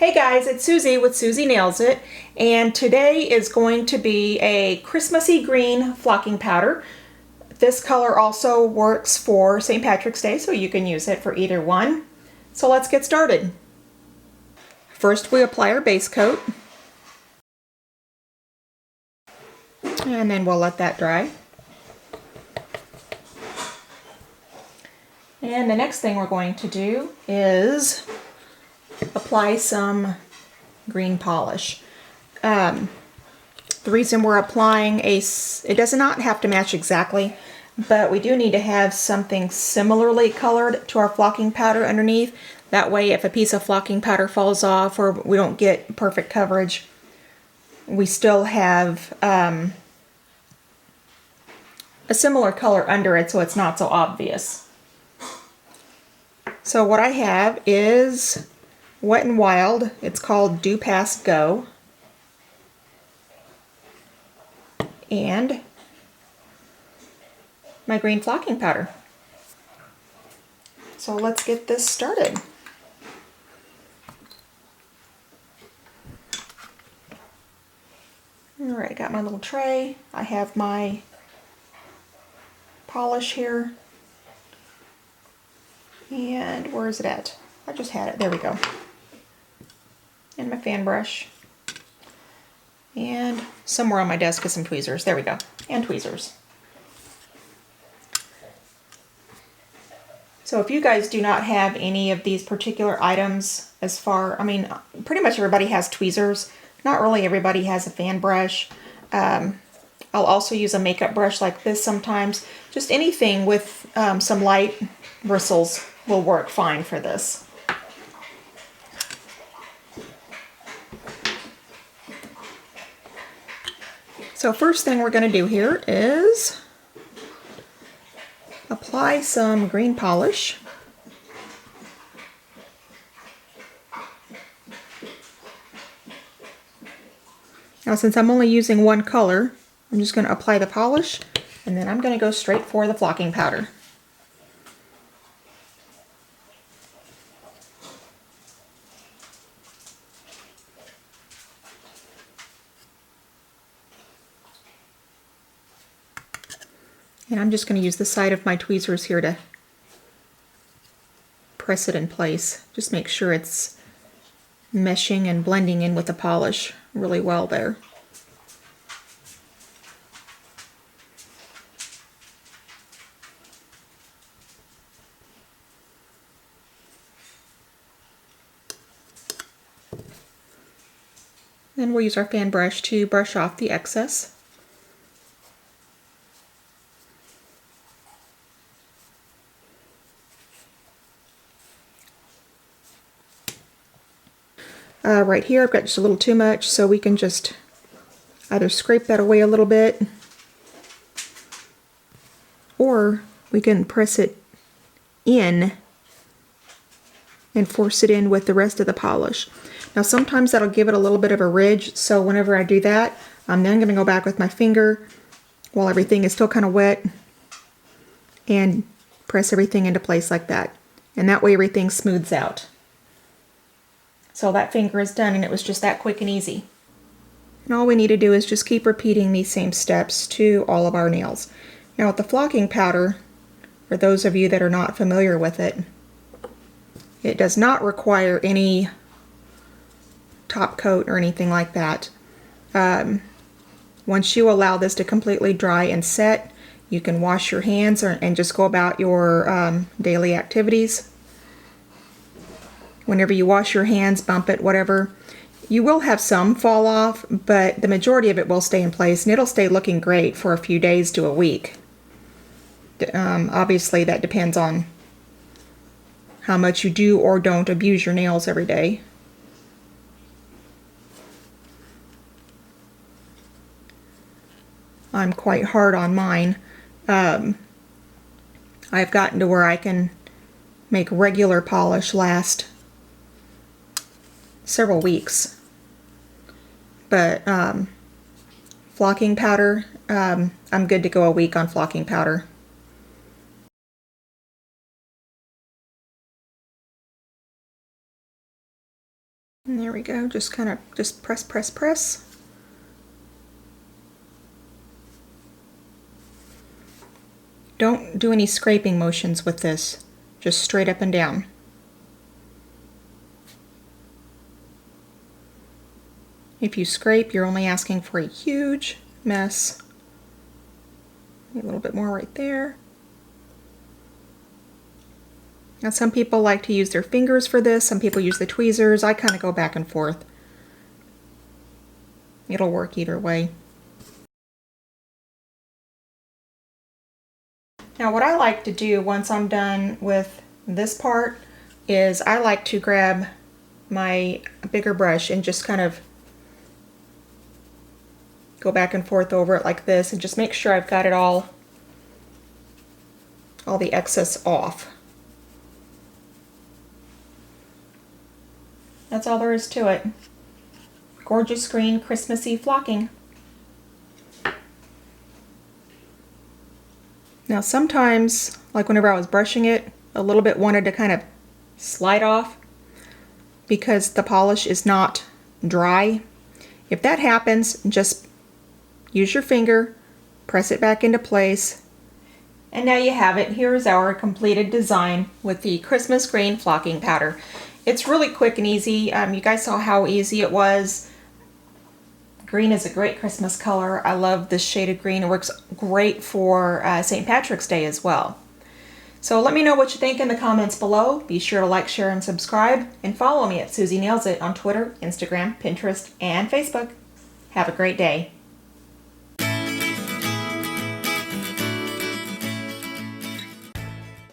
Hey guys, it's Susie with Susie Nails It, and today is going to be a Christmassy green flocking powder. This color also works for St. Patrick's Day, so you can use it for either one. So let's get started. First we apply our base coat, and then we'll let that dry. And the next thing we're going to do is apply some green polish. The reason we're applying it does not have to match exactly, but we do need to have something similarly colored to our flocking powder underneath. That way if a piece of flocking powder falls off or we don't get perfect coverage, we still have a similar color under it so it's not so obvious. So what I have is Wet n Wild. It's called Do Pass Go. And my green flocking powder. So let's get this started. Alright, I got my little tray. I have my polish here. And where is it at? I just had it. There we go. And my fan brush. And somewhere on my desk is some tweezers. There we go. And tweezers. So if you guys do not have any of these particular items pretty much everybody has tweezers. Not really everybody has a fan brush. I'll also use a makeup brush like this sometimes. Just anything with some light bristles will work fine for this. So first thing we're going to do here is apply some green polish. Now since I'm only using one color, I'm just going to apply the polish and then I'm going to go straight for the flocking powder. And I'm just going to use the side of my tweezers here to press it in place. Just make sure it's meshing and blending in with the polish really well there. Then we'll use our fan brush to brush off the excess. Right here I've got just a little too much, so we can just either scrape that away a little bit or we can press it in and force it in with the rest of the polish. Now sometimes that'll give it a little bit of a ridge, so whenever I do that, then I'm going to go back with my finger while everything is still kind of wet and press everything into place like that. And that way everything smooths out. So that finger is done, and it was just that quick and easy. And all we need to do is just keep repeating these same steps to all of our nails. Now with the flocking powder, for those of you that are not familiar with it, it does not require any top coat or anything like that. Once you allow this to completely dry and set, you can wash your hands and just go about your daily activities. Whenever you wash your hands, bump it, whatever, you will have some fall off, but the majority of it will stay in place, and it'll stay looking great for a few days to a week. Obviously that depends on how much you do or don't abuse your nails every day. I'm quite hard on mine. I've gotten to where I can make regular polish last several weeks. But flocking powder, I'm good to go a week on flocking powder. And there we go, just kind of just press, press, press. Don't do any scraping motions with this, just straight up and down. If you scrape, you're only asking for a huge mess. A little bit more right there. Now some people like to use their fingers for this, some people use the tweezers. I kind of go back and forth. It'll work either way. Now what I like to do once I'm done with this part is I like to grab my bigger brush and just kind of go back and forth over it like this and just make sure I've got it all the excess off. That's all there is to it. Gorgeous green Christmassy flocking. Now sometimes, like whenever I was brushing it, a little bit wanted to kind of slide off because the polish is not dry. If that happens, just use your finger, press it back into place, and now you have it. Here's our completed design with the Christmas green flocking powder. It's really quick and easy. You guys saw how easy it was. Green is a great Christmas color. I love this shade of green. It works great for St. Patrick's Day as well. So let me know what you think in the comments below. Be sure to like, share, and subscribe. And follow me at Susie Nails It on Twitter, Instagram, Pinterest, and Facebook. Have a great day.